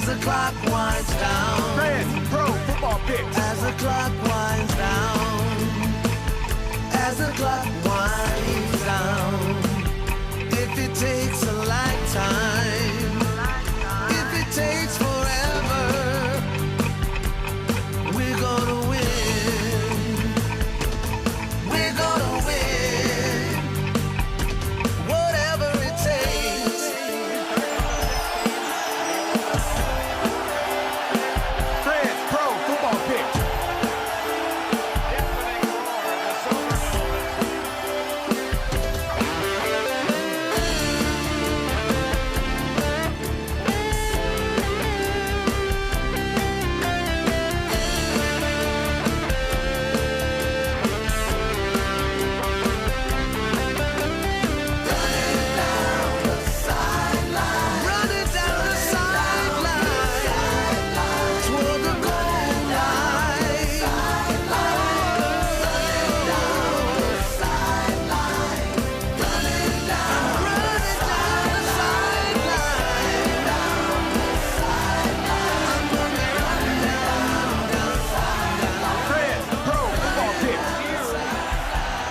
As the clock winds down. Fred, pro football picks. As the clock winds down. As the clock winds down. If it takes a lifetime, if it takes forever, we're gonna win. We're gonna win. Whatever it takes. Fred's pro football picks. Running down the sideline toward the goal line. Running down the sideline. Running down the sideline. I'm gonna run down. Fred's pro football picks.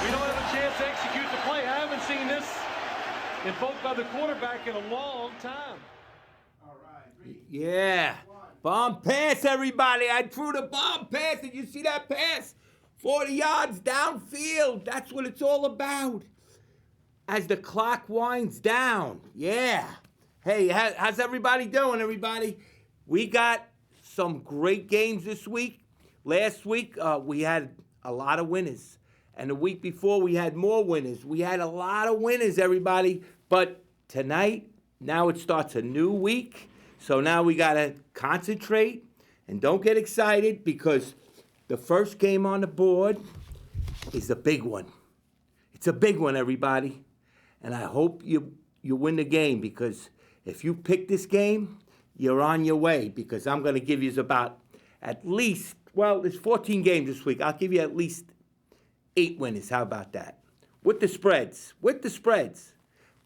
We don't have a chance to execute the play. I haven't seen this invoked by the quarterback in a long time. Yeah. Bomb pass, everybody. I threw the bomb pass. Did you see that pass? 40 yards downfield. That's what it's all about. As the clock winds down. Yeah. Hey, how's everybody doing, everybody? We got some great games this week. Last week, we had a lot of winners. And the week before, we had more winners. We had a lot of winners, everybody. But tonight, now it starts a new week. So now we got to concentrate and don't get excited because the first game on the board is a big one. It's a big one, everybody. And I hope you win the game because if you pick this game, you're on your way because I'm going to give you about at least, well, there's 14 games this week. I'll give you at least 8 winners. How about that? With the spreads.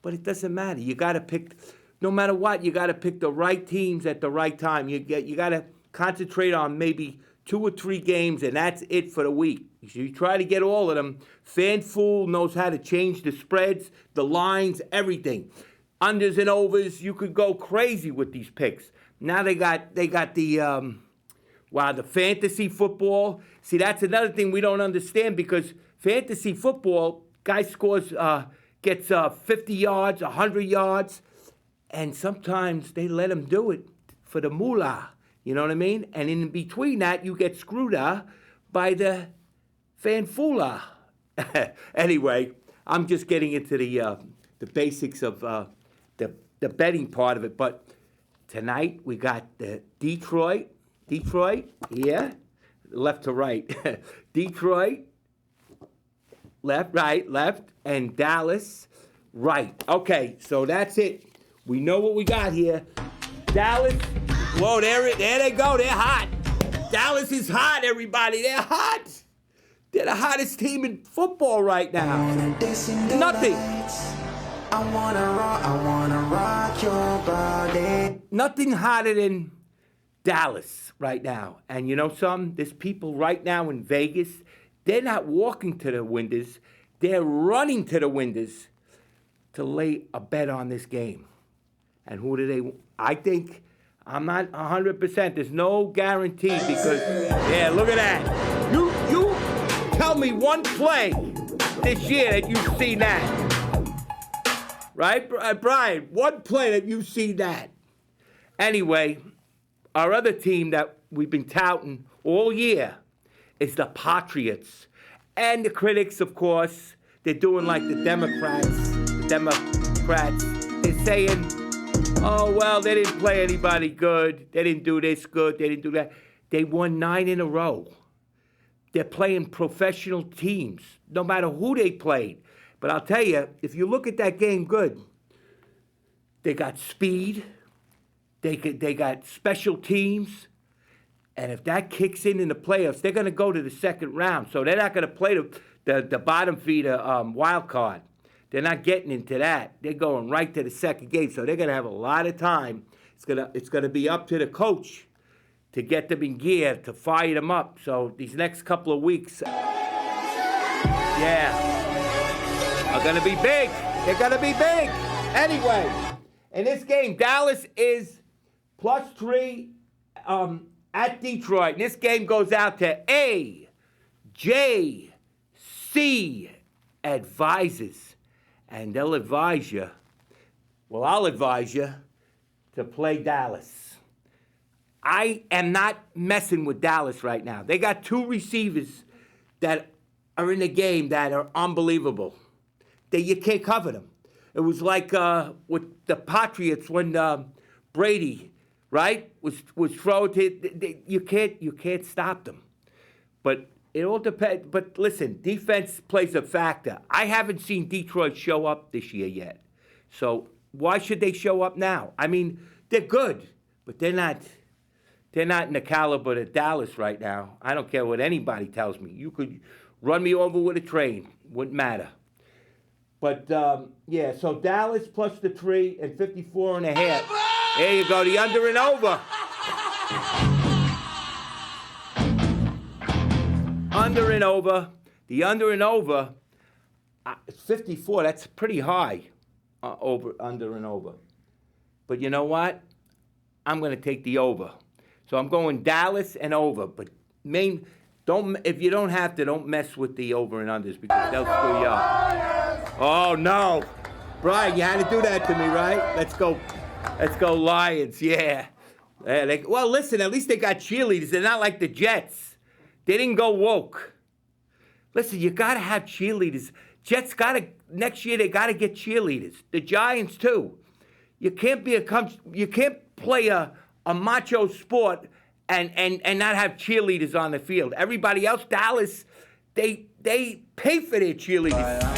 But it doesn't matter. You got to pick, no matter what, you got to pick the right teams at the right time. You got to concentrate on maybe 2 or 3 games, and that's it for the week. You try to get all of them. FanFool knows how to change the spreads, the lines, everything. Unders and overs, you could go crazy with these picks. Now they got the the fantasy football. See, that's another thing we don't understand because fantasy football, guy scores, gets 50 yards, 100 yards, and sometimes they let him do it for the moolah. You know what I mean? And in between that, you get screwed by the fanfoolah. Anyway, I'm just getting into the basics of the betting part of it. But tonight we got the Detroit, yeah, left to right. Detroit, left, and Dallas, right. Okay, so that's it. We know what we got here. Dallas, whoa, there they go. They're hot. Dallas is hot, everybody. They're hot. They're the hottest team in football right now. Nothing. I wanna rock your body. Nothing hotter than Dallas right now. And you know something? There's people right now in Vegas, they're not walking to the windows. They're running to the windows to lay a bet on this game. And who do they? I think, I'm not 100%. There's no guarantee because, yeah, look at that. You tell me one play this year that you've seen that. Right, Brian? One play that you've seen that. Anyway, our other team that we've been touting all year is the Patriots. And the critics, of course, they're doing like the Democrats. They're saying, oh, well, they didn't play anybody good. They didn't do this good. They didn't do that. They won 9 in a row. They're playing professional teams, no matter who they played. But I'll tell you, if you look at that game good, they got speed. They got special teams. And if that kicks in the playoffs, they're going to go to the second round. So they're not going to play the bottom feeder wild card. They're not getting into that. They're going right to the second game. So they're going to have a lot of time It's gonna be up to the coach to get them in gear, to fire them up. So these next couple of weeks, are gonna be big. They're gonna be big. Anyway, in this game, Dallas is +3 at Detroit. And this game goes out to AJC Advisors. And they'll advise you, well, I'll advise you to play Dallas. I am not messing with Dallas right now. They got 2 receivers that are in the game that are unbelievable. You can't cover them. It was like with the Patriots when Brady, right, was thrown to. You can't stop them. But it all depends. But listen, defense plays a factor. I haven't seen Detroit show up this year yet. So why should they show up now? I mean, they're good, but they're not. They're not in the caliber of Dallas right now. I don't care what anybody tells me. You could run me over with a train. Wouldn't matter. But, so Dallas plus the 3 and 54.5. There you go, the under and over. Under and over. The under and over, it's 54. That's pretty high, under and over. But you know what? I'm going to take the over. So I'm going Dallas and over. But if you don't have to, don't mess with the over and unders because they'll screw you up. Oh, no. Brian, you had to do that to me, right? Let's go Lions, yeah. Well, listen, at least they got cheerleaders. They're not like the Jets. They didn't go woke. Listen, you got to have cheerleaders. Jets next year they got to get cheerleaders. The Giants, too. You can't play a macho sport and not have cheerleaders on the field. Everybody else, Dallas, they pay for their cheerleaders.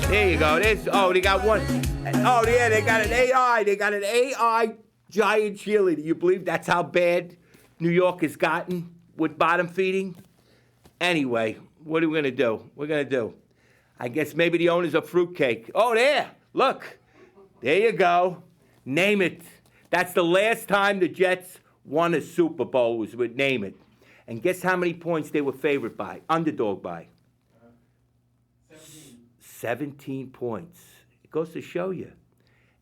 There you go. They got one. Oh, yeah, they got an AI. They got an AI giant cheerleader. You believe that's how bad New York has gotten with bottom feeding? Anyway, what are we going to do? We're going to do. I guess maybe the owner's a fruitcake. Oh, there. Look. There you go. Name it. That's the last time the Jets won a Super Bowl was with Name It. And guess how many points they were favored by, underdog by? 17 points. It goes to show you,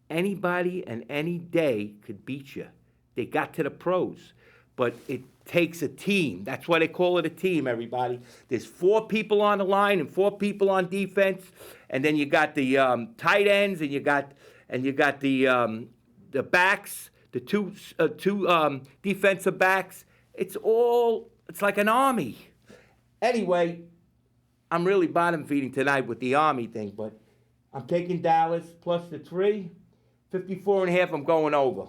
anybody and any day could beat you. They got to the pros, but it takes a team. That's why they call it a team, everybody. There's 4 people on the line and 4 people on defense, and then you got the tight ends, and you got the backs, the two defensive backs. It's like an army. Anyway, I'm really bottom feeding tonight with the Army thing, but I'm taking Dallas plus the 3, 54.5. I'm going over.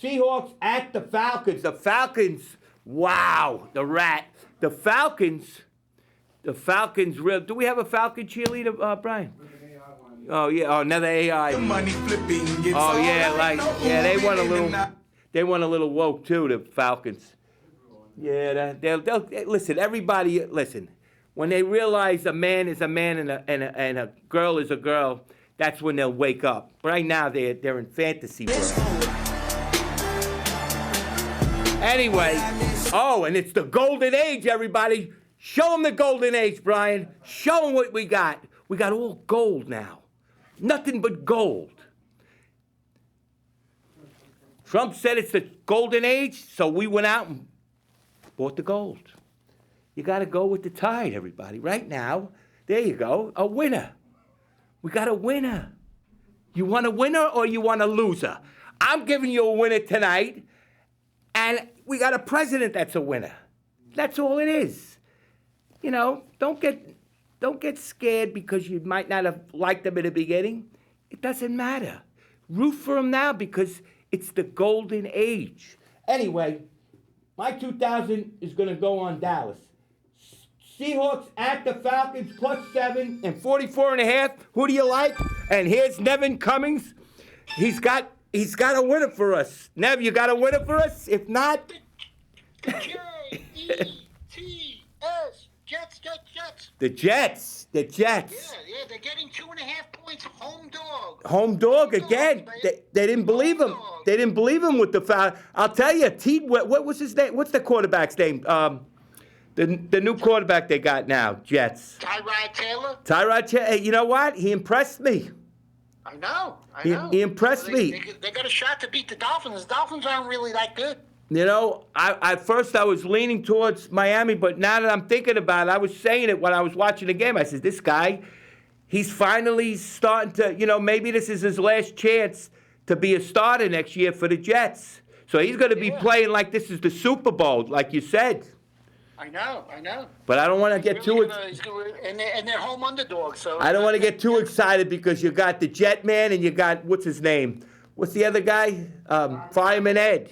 Seahawks at the Falcons. The Falcons, wow, the rat. The Falcons, real. Do we have a Falcon cheerleader, Brian? Oh yeah, another AI. The money flipping. Oh yeah, they want a little woke too. The Falcons. Yeah, they'll listen. Everybody, listen. When they realize a man is a man and a girl is a girl, that's when they'll wake up. Right now, they're in fantasy world. Anyway, and it's the golden age, everybody. Show them the golden age, Brian. Show them what we got. We got all gold now. Nothing but gold. Trump said it's the golden age, so we went out and bought the gold. You got to go with the tide, everybody. Right now, there you go, a winner. We got a winner. You want a winner or you want a loser? I'm giving you a winner tonight, and we got a president that's a winner. That's all it is. You know, don't get scared because you might not have liked them in the beginning. It doesn't matter. Root for them now because it's the golden age. Anyway, my 2,000 is going to go on Dallas. Seahawks at the Falcons +7 and 44.5. Who do you like? And here's Nevin Cummings. He's got a winner for us. Nev, you got a winner for us? If not, J-E-T-S. Jets. The Jets. Yeah, they're getting 2.5 points. Home dog. Home dog again. They didn't believe him. They didn't believe him with the foul. I'll tell you, what was his name? What's the quarterback's name? The new quarterback they got now, Jets. Tyrod Taylor? Tyrod Taylor. Hey, you know what? He impressed me. I know. He impressed me. They got a shot to beat the Dolphins. The Dolphins aren't really that good. You know, at first I was leaning towards Miami, but now that I'm thinking about it, I was saying it when I was watching the game. I said, this guy, he's finally starting to, maybe this is his last chance to be a starter next year for the Jets. So he's going to be playing like this is the Super Bowl, like you said. I know. But I don't want to get too and they're home underdogs. So I don't want to get too excited because you got the Jet Man and you got, what's his name? What's the other guy? Fireman Ed.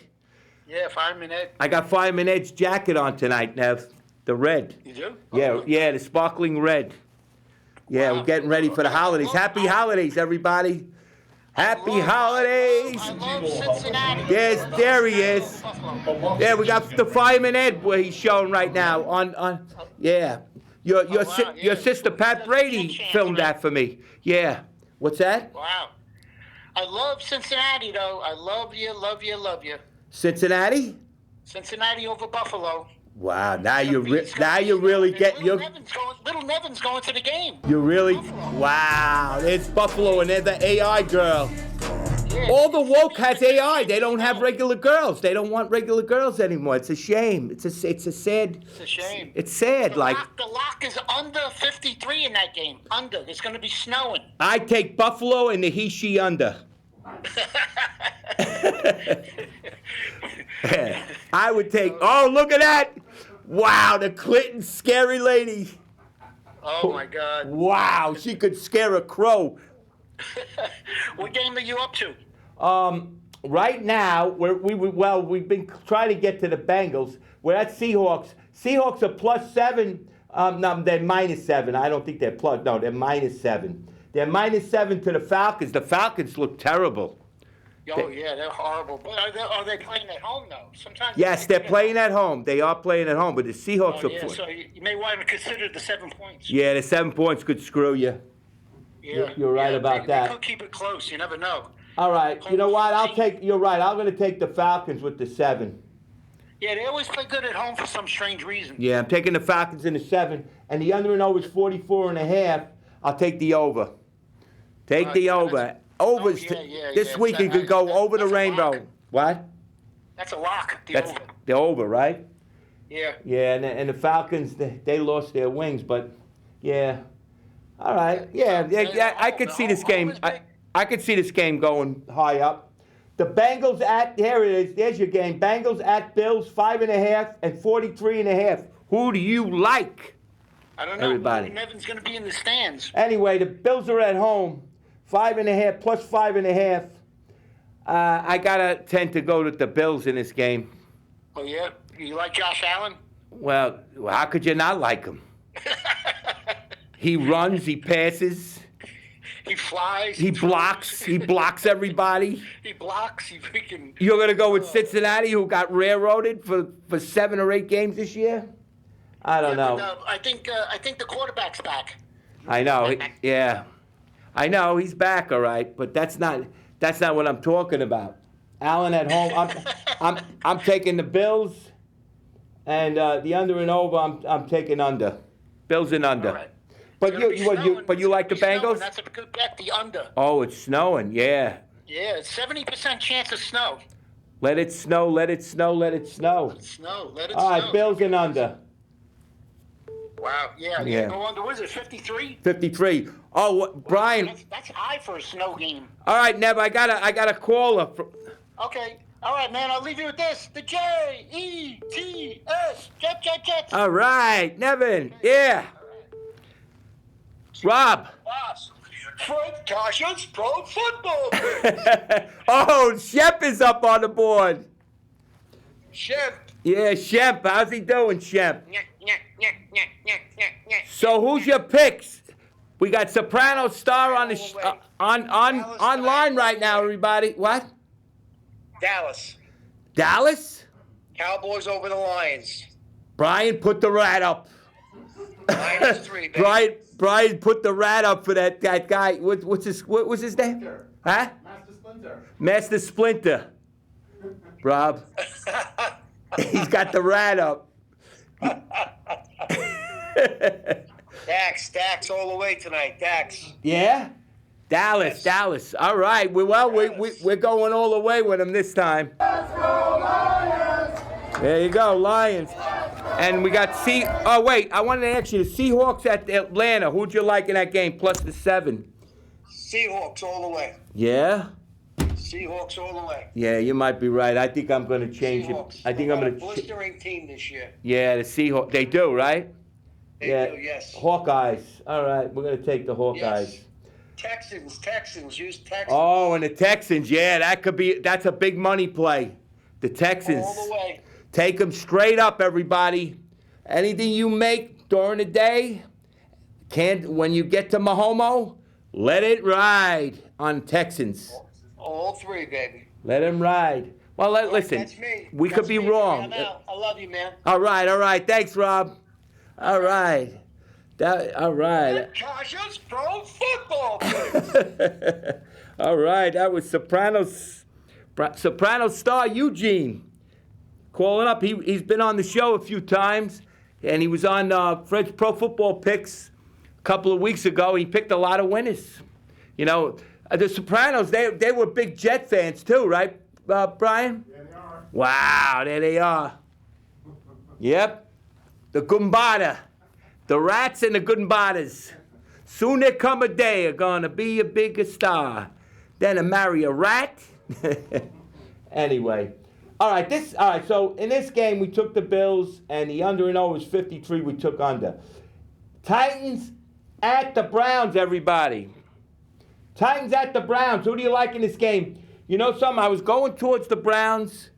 Yeah, Fireman Ed. I got Fireman Ed's jacket on tonight, Nev. The red. You do? Yeah, the sparkling red. Yeah, Wow. We're getting ready for the holidays. Happy holidays, everybody. Happy holidays. I love Cincinnati. Yes, there he is. Yeah, we got the Fireman Ed where he's showing right now on yeah. Your sister Pat Brady filmed that for me. Yeah. What's that? Wow. I love Cincinnati, though. I love you. Cincinnati? Cincinnati over Buffalo. Wow, now you really get Little Nevin's going to the game. you really Buffalo. wow. There's Buffalo and there's the AI girl. Yeah. All the woke has AI. They don't have regular girls. They don't want regular girls anymore. It's a shame. It's a sad. It's a shame. It's sad. The lock is under 53 in that game. Under. It's going to be snowing. I take Buffalo and the he/she under. I would take. Oh, look at that! Wow, the Clinton scary lady. Oh my God. Wow, she could scare a crow. What game are you up to? Right now, we've been trying to get to the Bengals. We're at Seahawks. Seahawks are +7. No, they're -7. I don't think they're plus. No, they're -7. They're -7 to the Falcons. The Falcons look terrible. Oh, yeah, they're horrible. But are they playing at home, though? Sometimes. Yes, they're playing at home. They are playing at home, but the Seahawks Oh, are. yeah, so you may want to consider the 7 points. Yeah, the 7 points could screw you. Yeah, You're right about that. They could keep it close. You never know. All right. You know what? You're right. I'm going to take the Falcons with the 7. Yeah, they always play good at home for some strange reason. Yeah, I'm taking the Falcons in the 7. And the under and over is 44.5. I'll take the over. Take the over. Overs this week it could go over the rainbow. Lock. What? That's a lock. That's Over. the over, right? Yeah. Yeah, and the Falcons, they lost their wings, but yeah. All right. Yeah, I could see this game. I could see this game going high up. The Bengals here it is. There's your game. Bengals at Bills, 5.5 and 43.5. Who do you like? I don't know. Everybody. Nevin's going to be in the stands. Anyway, the Bills are at home, 5.5 plus 5.5. I gotta tend to go with the Bills in this game. Oh, yeah? You like Josh Allen? Well, how could you not like him? He runs, he passes, He flies. he blocks everybody. He blocks. He freaking. You're gonna go with Cincinnati, who got railroaded for 7 or 8 games this year? I don't know. But, I think the quarterback's back. I know. Yeah, I know he's back, all right. But that's not what I'm talking about. Allen at home. I'm taking the Bills, and the under and over. I'm taking under. Bills and under. All right. But you like the Bengals? That's a good bet. The under. Oh, it's snowing. Yeah. Yeah, 70% chance of snow. Let it snow. Let it snow. Let it snow. Snow. Let it All snow. right, Bills and under. Wow. Yeah. Yeah. Go under. What is it? 53. 53. Oh, Brian. That's high for a snow game. All right, Nev. I got a caller. Okay. All right, man. I'll leave you with this. The Jets. Jets. All right, Nevin. Yeah. Rob. Boss. Fred Coscia's Pro Football Picks. Oh, Shep is up on the board. Shep. Yeah, Shep. How's he doing, Shep? So who's your picks? We got Soprano Star on the online right now, everybody. What? Dallas. Dallas? Cowboys over the Lions. Brian, put the rat up. -3, baby. Brian put the rat up for that guy. What was his name? Huh? Master Splinter. Master Splinter. Rob. He's got the rat up. Dax all the way tonight. Dax. Yeah? Dallas. All right. We're going all the way with him this time. Let's go, Lions! There you go, Lions. And we got Oh, wait. I wanted to ask you, the Seahawks at Atlanta. Who'd you like in that game, plus the 7? Seahawks all the way. Yeah? Seahawks all the way. Yeah, you might be right. I think I'm going to change Seahawks. it. I think They I'm got going a to... blistering team this year. Yeah, the Seahawks. They do, right? They do, yes. Hawkeyes. All right, we're going to take the Hawkeyes. Yes. Texans. Use Texans. Oh, and the Texans. Yeah, that's a big money play. The Texans. All the way. Take them straight up, everybody. Anything you make during the day, when you get to Mahomo, let it ride on Texans. All 3, baby. Let them ride. Well, listen, That's me. we could be wrong. I'm out. I love you, man. All right. Thanks, Rob. All right. All right. Coscia's Pro Football Picks. All right. That was Soprano star Eugene calling up. He's been on the show a few times, and he was on Fred's Pro Football Picks a couple of weeks ago. He picked a lot of winners. You know, the Sopranos, they were big Jet fans too, right, Brian? Yeah, they are. Wow, there they are. Yep. The Gumbada. The Rats and the Gumbadas. Soon there come a day are gonna be a bigger star than to marry a rat. Anyway. All right, so in this game we took the Bills and the under and over was 53, we took under. Titans at the Browns, everybody. Titans at the Browns. Who do you like in this game? You know something? I was going towards the Browns,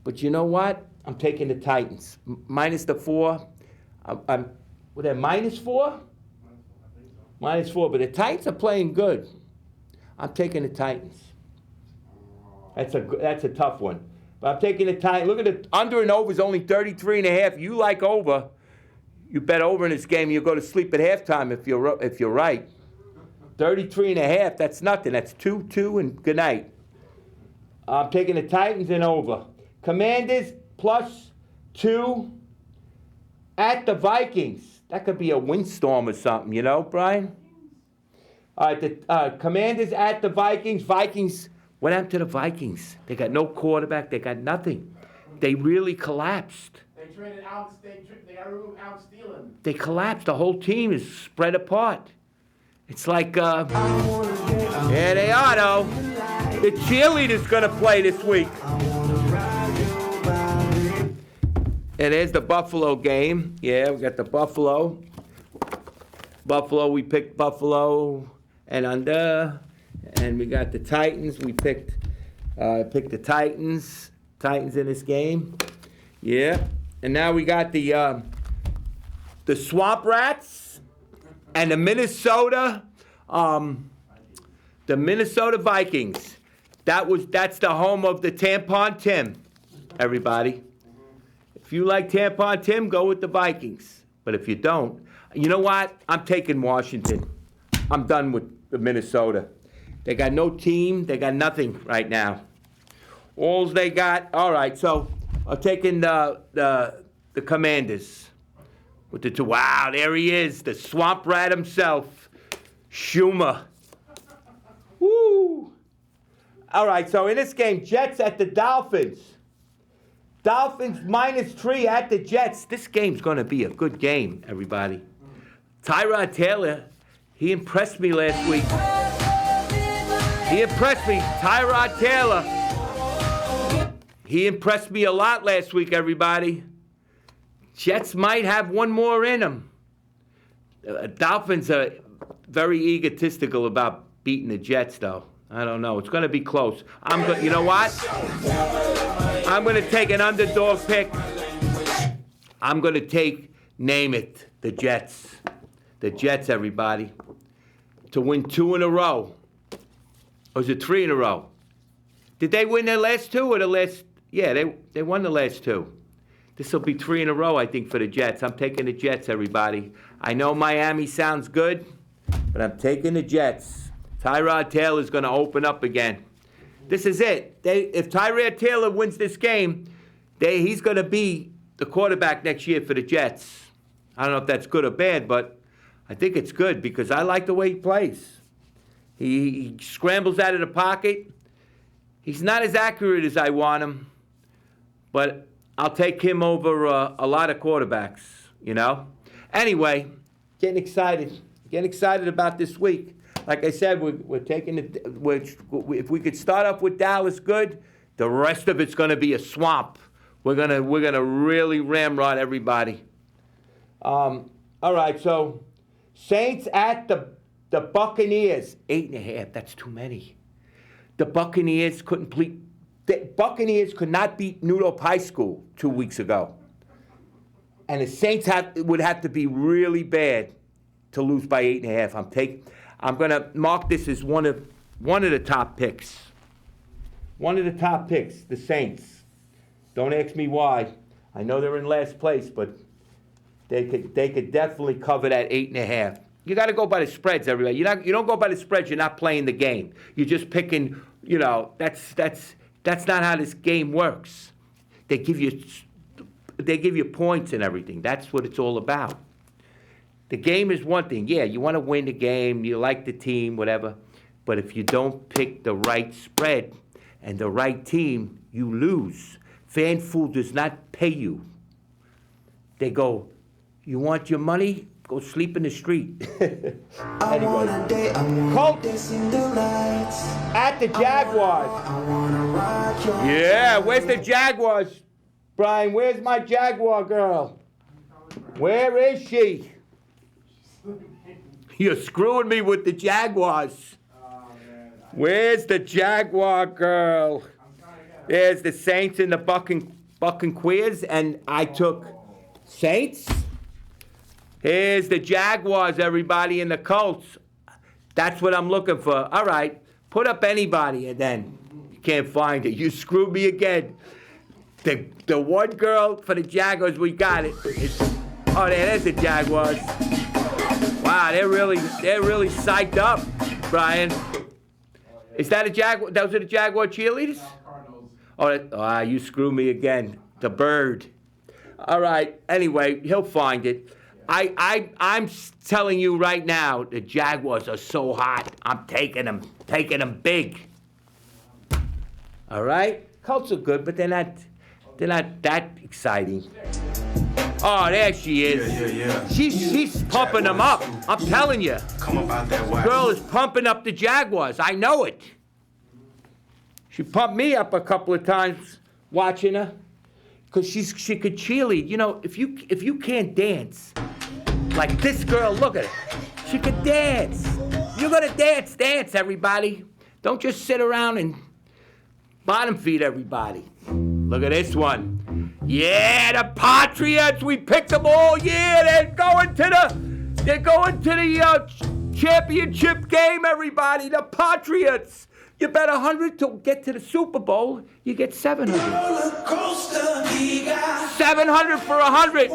but you know what? I'm taking the Titans. Minus the 4. I'm minus 4? Minus 4, but the Titans are playing good. I'm taking the Titans. That's a tough one. But I'm taking the Titans. Look at the under and over is only 33.5. You like over. You bet over in this game. You go to sleep at halftime if you're right. 33.5. That's nothing. That's 2-2 and good night. I'm taking the Titans and over. Commanders plus 2 at the Vikings. That could be a windstorm or something, you know, Brian? All right, the Commanders at the Vikings. Vikings, what happened to the Vikings? They got no quarterback. They got nothing. They really collapsed. They traded out. They got to remove Alex Thielen. They collapsed. The whole team is spread apart. It's like, yeah, they are, though. The cheerleader's going to play this week. And there's the Buffalo game. Yeah, we got the Buffalo. We picked Buffalo and under. And we got the Titans. We picked the Titans. Titans in this game. Yeah. And now we got the Swamp Rats and the Minnesota Vikings. That's the home of the Tampon Tim, everybody. If you like Tampon Tim, go with the Vikings. But if you don't, you know what? I'm taking Washington. I'm done with the Minnesota. They got no team. They got nothing right now. All they got. All right, so I'm taking the Commanders. With the 2. Wow, there he is, the swamp rat himself, Schumer. Woo! All right, so in this game, Jets at the Dolphins. Dolphins minus 3 at the Jets. This game's going to be a good game, everybody. Tyrod Taylor, he impressed me last week. He impressed me. Tyrod Taylor. He impressed me a lot last week, everybody. Jets might have one more in them. Dolphins are very egotistical about beating the Jets, though. I don't know. It's going to be close. You know what? I'm going to take an underdog pick. I'm going to name it, the Jets. The Jets, everybody. To win 2 in a row. Or is it 3 in a row? Did they win their last 2 or the last? Yeah, they won the last 2. This will be 3 in a row, I think, for the Jets. I'm taking the Jets, everybody. I know Miami sounds good, but I'm taking the Jets. Tyrod Taylor's going to open up again. This is it. If Tyrod Taylor wins this game, he's going to be the quarterback next year for the Jets. I don't know if that's good or bad, but I think it's good because I like the way he plays. He scrambles out of the pocket. He's not as accurate as I want him, but I'll take him over a lot of quarterbacks, you know? Anyway, getting excited about this week. Like I said, we're taking it. If we could start off with Dallas good, the rest of it's going to be a swamp. We're gonna really ramrod everybody. All right, so Saints at the Buccaneers, 8.5. That's too many. The Buccaneers couldn't beat. The Buccaneers could not beat New Hope High School 2 weeks ago, and the Saints would have to be really bad to lose by 8.5. I'm gonna mark this as one of the top picks. One of the top picks, the Saints. Don't ask me why. I know they're in last place, but they could definitely cover that 8.5. You got to go by the spreads, everybody. You don't go by the spreads. You're not playing the game. You're just picking. You know, that's not how this game works. They give you points and everything. That's what it's all about. The game is one thing. Yeah, you want to win the game. You like the team, whatever. But if you don't pick the right spread and the right team, you lose. FanFuel does not pay you. They go, you want your money? Go sleep in the street. Anyway, Colts at the Jaguars. Yeah, where's the Jaguars? Brian, where's my Jaguar girl? Where is she? You're screwing me with the Jaguars. Where's the Jaguar girl? There's the Saints and the Buccaneers, and I took Saints. Here's the Jaguars, everybody, and the Colts. That's what I'm looking for. All right, put up anybody, and then you can't find it. You screwed me again. The one girl for the Jaguars, we got it. There's the Jaguars. Wow, they're really psyched up, Brian. Is that a Jaguar? Those are the Jaguar cheerleaders? Oh, you screw me again. The bird. All right. Anyway, he'll find it. I'm telling you right now, the Jaguars are so hot. I'm taking them big. All right. Colts are good, but they're not that exciting. Oh, there she is. Yeah. She's pumping them up. I'm telling you. Come about that way. Girl is pumping up the Jaguars. I know it. She pumped me up a couple of times watching her, because she could cheerlead. You know, if you can't dance, like this girl, look at her. She could dance. You're gonna dance, everybody. Don't just sit around and bottom feed everybody. Look at this one. Yeah, the Patriots. We picked them all year. They're going to the championship game, everybody. The Patriots. You bet 100 to get to the Super Bowl, you get 700. 700 for 100.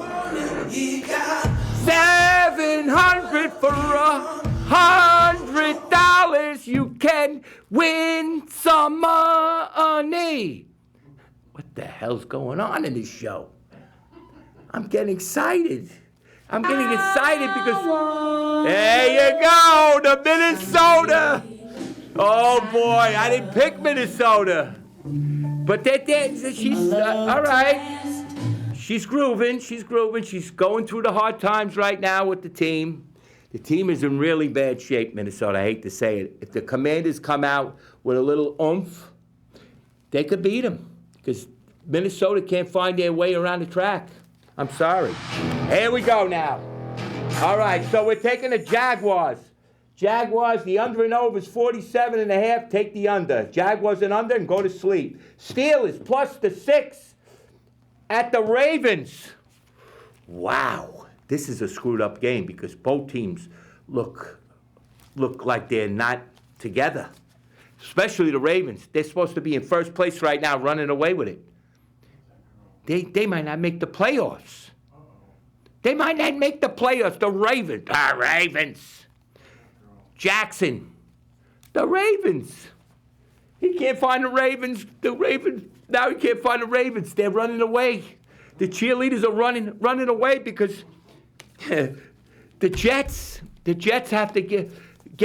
700 for $100. You can win some money. What the hell's going on in this show? I'm getting excited. Because there you go, the Minnesota. Oh boy, I didn't pick Minnesota, but she's all right. She's grooving. She's going through the hard times right now with the team. The team is in really bad shape, Minnesota. I hate to say it. If the Commanders come out with a little oomph, they could beat them, because Minnesota can't find their way around the track. I'm sorry. Here we go now. All right, so we're taking the Jaguars. Jaguars, the under and over is 47.5. Take the under. Jaguars and under and go to sleep. Steelers plus the 6 at the Ravens. Wow. This is a screwed up game because both teams look like they're not together. Especially the Ravens. They're supposed to be in first place right now, running away with it. They might not make the playoffs. They might not make the playoffs. The Ravens. The Ravens. Jackson, the Ravens. He can't find the Ravens. Now he can't find the Ravens. They're running away. The cheerleaders are running away because the Jets have to get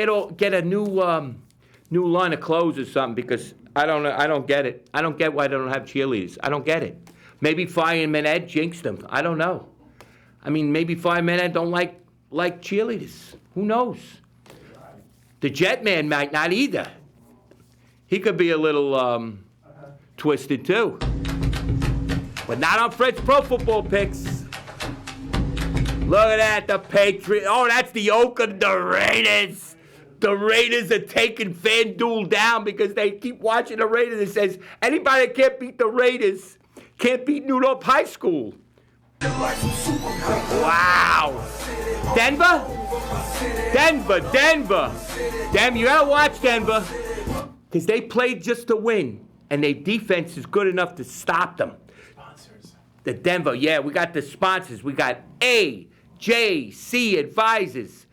a new line of clothes or something because I don't get it. I don't get why they don't have cheerleaders. I don't get it. Maybe Fireman Ed jinxed them. I don't know. I mean, maybe Fireman Ed don't like cheerleaders. Who knows? The Jet Man might not either. He could be a little twisted too. But not on Fred's Pro Football Picks. Look at that, the Patriots. Oh, that's the Oakland Raiders. The Raiders are taking FanDuel down because they keep watching the Raiders. It says, anybody that can't beat the Raiders can't beat New York High School. Wow. Denver? Denver, you gotta watch Denver. Because they played just to win. And their defense is good enough to stop them. Sponsors. The Denver, yeah, we got the sponsors. We got AJC Advisors.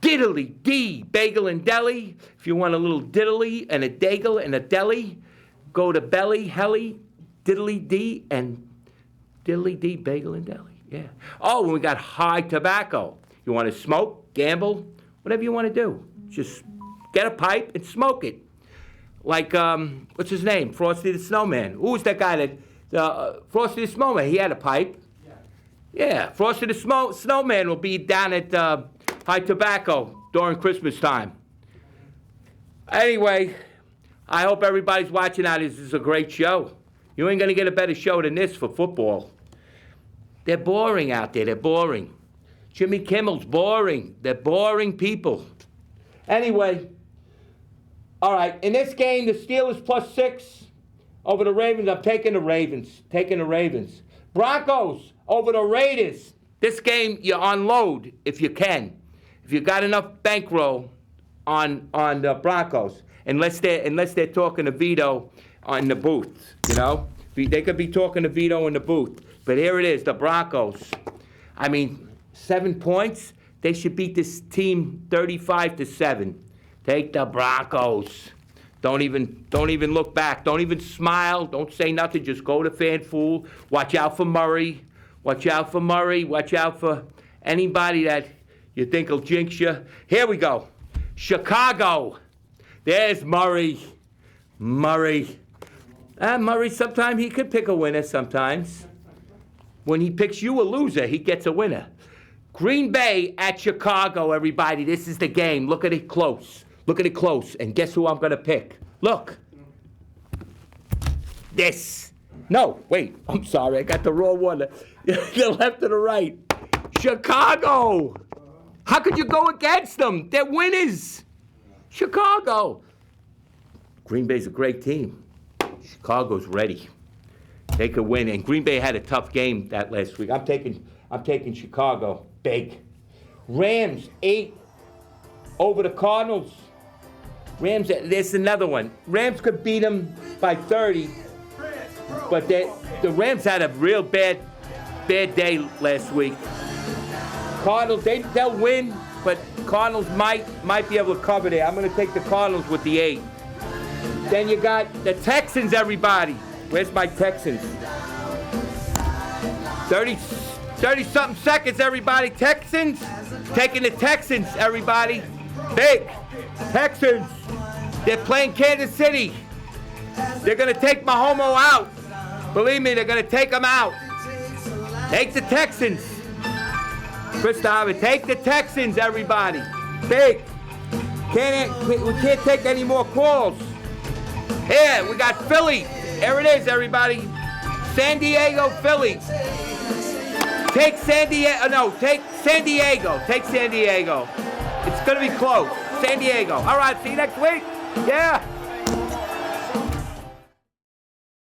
Diddly D Bagel and Deli. If you want a little diddly and a dagel and a deli, go to Belly, Helly, Diddly D and Diddly D Bagel and Deli. Yeah. Oh, and we got High Tobacco. You want to smoke, gamble, whatever you want to do. Just get a pipe and smoke it. Like, what's his name? Frosty the Snowman. Who was that guy that, Frosty the Snowman, he had a pipe. Yeah, Frosty the Snowman will be down at High Tobacco during Christmas time. Anyway, I hope everybody's watching out. This is a great show. You ain't gonna get a better show than this for football. They're boring out there, they're boring. Jimmy Kimmel's boring. They're boring people. Anyway, all right, in this game, the Steelers +6 over the Ravens. I'm taking the Ravens. Broncos over the Raiders. This game, you unload if you can. If you got enough bankroll on the Broncos, unless they're talking to Vito in the booth, you know? They could be talking to Vito in the booth. But here it is, the Broncos. I mean, 7 points. They should beat this team 35-7. Take the Broncos. Don't even look back. Don't even smile. Don't say nothing. Just go to FanFool. Watch out for Murray. Watch out for anybody that you think will jinx you. Here we go. Chicago. There's Murray. Murray, sometimes he could pick a winner sometimes. When he picks you a loser, he gets a winner. Green Bay at Chicago, everybody. This is the game. Look at it close. And guess who I'm going to pick? Look. This. No, wait. I'm sorry. I got the wrong one. The left or the right. Chicago. How could you go against them? They're winners. Chicago. Green Bay's a great team. Chicago's ready. They could win. And Green Bay had a tough game that last week. I'm taking Chicago. Big. Rams 8 over the Cardinals. Rams, there's another one. Rams could beat them by 30, but the Rams had a real bad day last week. Cardinals, they'll win, but Cardinals might be able to cover there. I'm going to take the Cardinals with the 8. Then you got the Texans, everybody. Where's my Texans? 30-something seconds, everybody. Texans, taking the Texans, everybody. Big. Texans. They're playing Kansas City. They're going to take Mahomes out. Believe me, they're going to take him out. Take the Texans. Christopher, take the Texans, everybody. Big. We can't take any more calls. Here, we got Philly. There it is, everybody. San Diego, Philly. Take San Diego. No, take San Diego. Take San Diego. It's going to be close. San Diego. All right, see you next week. Yeah.